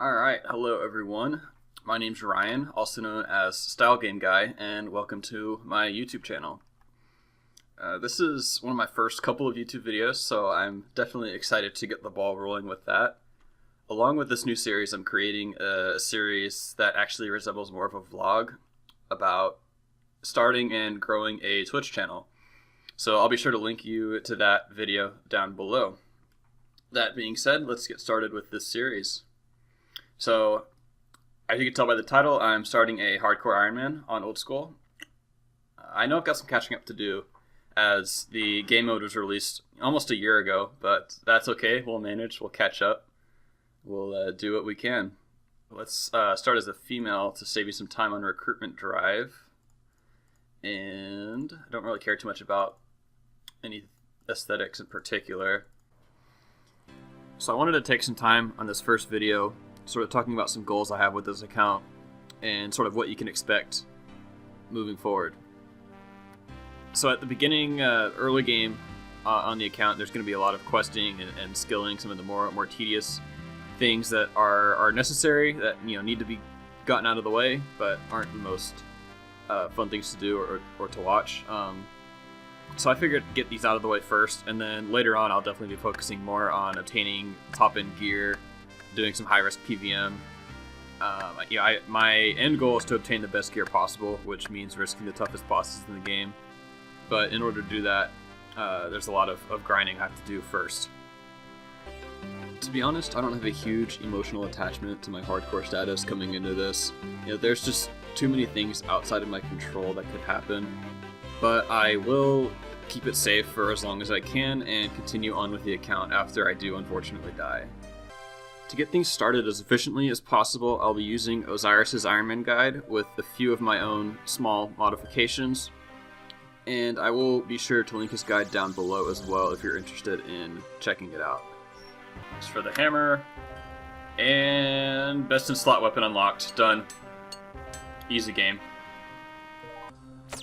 Alright, hello everyone. My name's Ryan, also known as Style Game Guy, and welcome to my YouTube channel. This is one of my first couple of YouTube videos, so I'm definitely excited to get the ball rolling with that. Along with this new series, I'm creating a series that actually resembles more of a vlog about starting and growing a Twitch channel. So I'll be sure to link you to that video down below. That being said, let's get started with this series. So, as you can tell by the title, I'm starting a hardcore Ironman on Old School. I know I've got some catching up to do, as the game mode was released almost a year ago, but that's okay. We'll manage. We'll catch up. We'll do what we can. Let's start as a female to save you some time on recruitment drive. And I don't really care too much about any aesthetics in particular. So I wanted to take some time on this first video sort of talking about some goals I have with this account and sort of what you can expect moving forward. So at the beginning, early game on the account, there's going to be a lot of questing and skilling, some of the more tedious things that are necessary that need to be gotten out of the way, but aren't the most fun things to do or to watch. So I figured get these out of the way first, and then later on I'll definitely be focusing more on obtaining top-end gear, doing some high-risk PVM. My end goal is to obtain the best gear possible, which means risking the toughest bosses in the game. But in order to do that, there's a lot of grinding I have to do first. To be honest, I don't have a huge emotional attachment to my hardcore status coming into this. There's just too many things outside of my control that could happen. But I will keep it safe for as long as I can and continue on with the account after I do unfortunately die. To get things started as efficiently as possible, I'll be using Osiris's Ironman guide with a few of my own small modifications, and I will be sure to link his guide down below as well if you're interested in checking it out. As for the hammer, and best in slot weapon unlocked. Done. Easy game.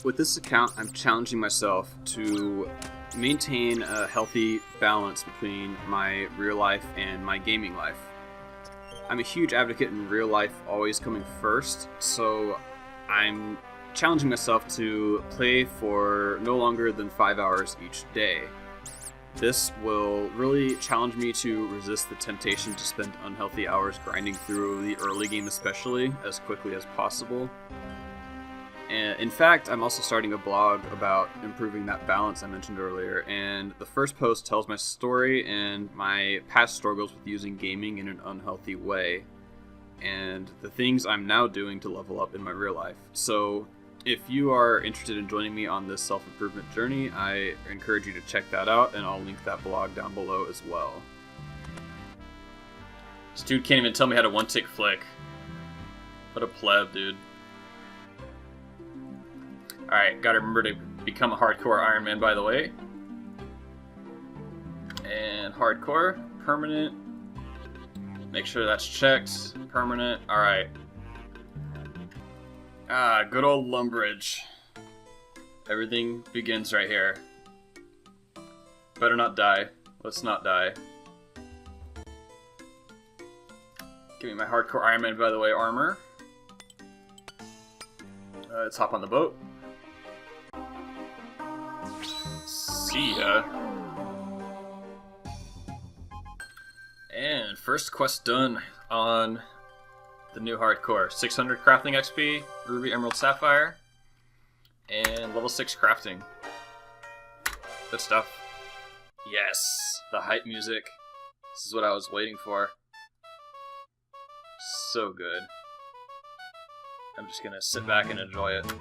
With this account, I'm challenging myself to maintain a healthy balance between my real life and my gaming life. I'm a huge advocate in real life always coming first, so I'm challenging myself to play for no longer than 5 hours each day. This will really challenge me to resist the temptation to spend unhealthy hours grinding through the early game especially as quickly as possible. And in fact, I'm also starting a blog about improving that balance I mentioned earlier, and the first post tells my story and my past struggles with using gaming in an unhealthy way, and the things I'm now doing to level up in my real life. So if you are interested in joining me on this self-improvement journey, I encourage you to check that out, and I'll link that blog down below as well. This dude can't even tell me how to one-tick flick. What a pleb, dude. Alright, gotta remember to become a hardcore Ironman, by the way. And hardcore, permanent. Make sure that's checked. Permanent, alright. Good old Lumbridge. Everything begins right here. Better not die. Let's not die. Give me my hardcore Ironman, by the way, armor. Let's hop on the boat. See ya. And first quest done on the new hardcore. 600 crafting XP, Ruby, Emerald, Sapphire, and level 6 crafting. Good stuff. Yes, the hype music. This is what I was waiting for. So good. I'm just gonna sit back and enjoy it.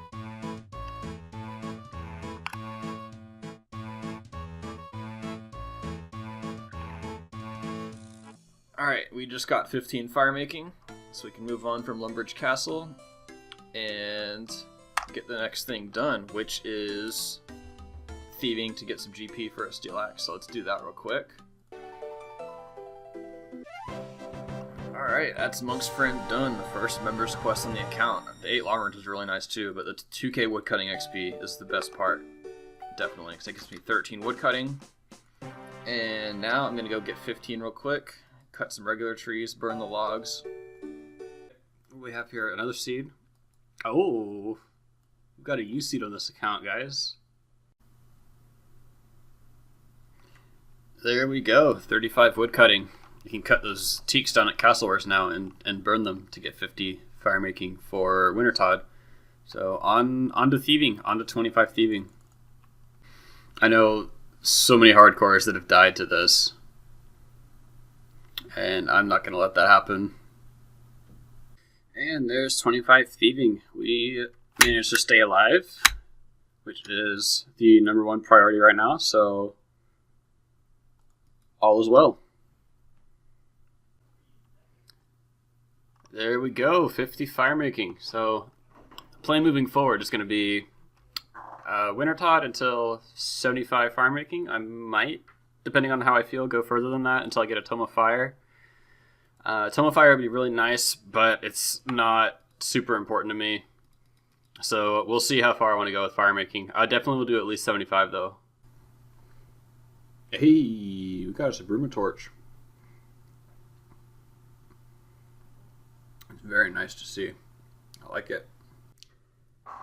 Alright, we just got 15 fire making, so we can move on from Lumbridge Castle and get the next thing done, which is thieving to get some GP for a steel axe. So let's do that real quick. Alright, that's Monk's Friend done, the first member's quest on the account. The 8 Larmont is really nice too, but the 2k woodcutting XP is the best part. Definitely, because it gives me 13 woodcutting. And now I'm going to go get 15 real quick. Cut some regular trees, burn the logs, we have here? Another seed. Oh, we've got a U seed on this account, guys. There we go. 35 wood cutting. You can cut those teaks down at Castlewares now and burn them to get 50 fire making for Wintertod. So on to thieving, on to 25 thieving. I know so many hardcores that have died to this, and I'm not going to let that happen. And there's 25 thieving. We managed to stay alive, which is the #1 priority right now, so all is well. There we go, 50 fire making. So the plan moving forward is going to be Wintertod until 75 fire making. I might, depending on how I feel, go further than that until I get a Tome of Fire. Tome of Fire would be really nice, but it's not super important to me. So we'll see how far I want to go with fire making. I definitely will do at least 75 though. Hey, we got us a Bruma Torch. It's very nice to see. I like it.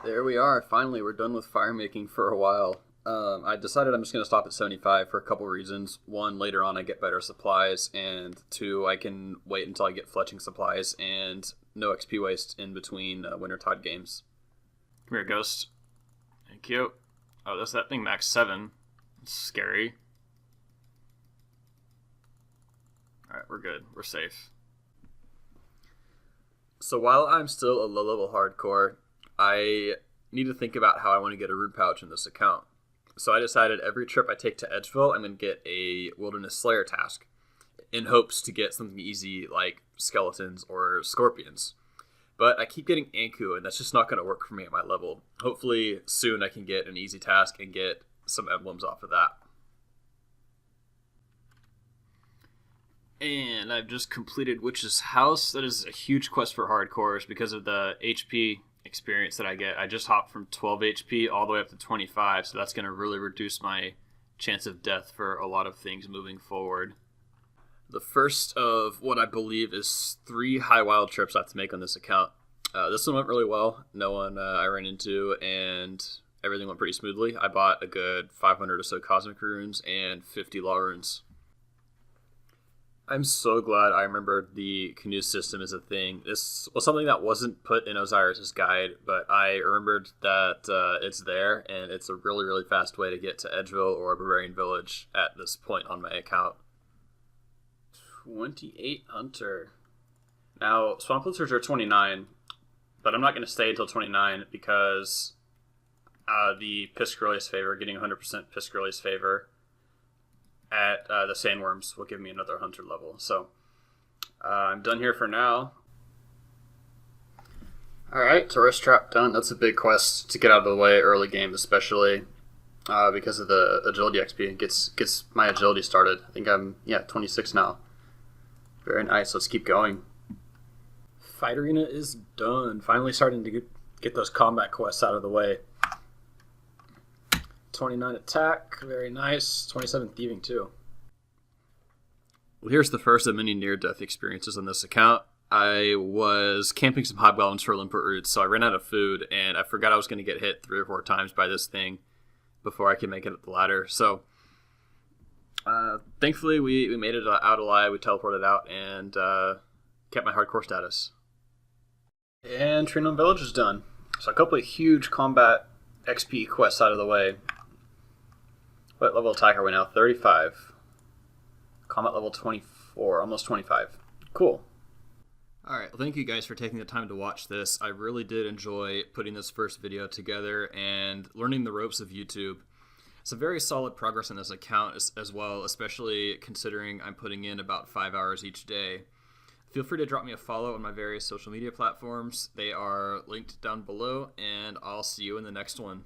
There we are. Finally, we're done with fire making for a while. I decided I'm just going to stop at 75 for a couple reasons. One, later on I get better supplies, and two, I can wait until I get fletching supplies and no XP waste in between Wintertod games. Come here, Ghost. Thank you. Oh, that thing max 7. It's scary. Alright, we're good. We're safe. So while I'm still a low-level hardcore, I need to think about how I want to get a rune pouch in this account. So I decided every trip I take to Edgeville, I'm going to get a Wilderness Slayer task in hopes to get something easy like skeletons or scorpions. But I keep getting Anku, and that's just not going to work for me at my level. Hopefully soon I can get an easy task and get some emblems off of that. And I've just completed Witch's House. That is a huge quest for hardcores because of the HP experience that I get. I just hopped from 12 HP all the way up to 25, so that's going to really reduce my chance of death for a lot of things moving forward. The first of what I believe is 3 high wild trips I have to make on this account. This one went really well. No one I ran into, and everything went pretty smoothly. I bought a good 500 or so Cosmic Runes and 50 Law Runes. I'm so glad I remembered the canoe system as a thing. This was something that wasn't put in Osiris' guide, but I remembered that it's there, and it's a really, really fast way to get to Edgeville or Barbarian Village at this point on my account. 28 Hunter. Now, Swamp Lizards are 29, but I'm not going to stay until 29 because the Piscurlius favor, getting 100% Piscurlius favor at the Sandworms will give me another Hunter level. So I'm done here for now. Alright, Tourist Trap done. That's a big quest to get out of the way early game, especially because of the agility XP. It gets my agility started. I think I'm 26 now. Very nice. Let's keep going. Fight Arena is done. Finally starting to get those combat quests out of the way. 29 attack, very nice. 27 thieving too. Well, here's the first of many near-death experiences on this account. I was camping some hobgoblins for limpet roots, so I ran out of food, and I forgot I was going to get hit 3 or 4 times by this thing before I could make it up the ladder. So, thankfully, we made it out alive. We teleported out and kept my hardcore status. And Trinum Village is done. So a couple of huge combat XP quests out of the way. What level attack are we now? 35. Combat level 24, almost 25. Cool. Alright, well, thank you guys for taking the time to watch this. I really did enjoy putting this first video together and learning the ropes of YouTube. It's a very solid progress on this account as well, especially considering I'm putting in about 5 hours each day. Feel free to drop me a follow on my various social media platforms. They are linked down below, and I'll see you in the next one.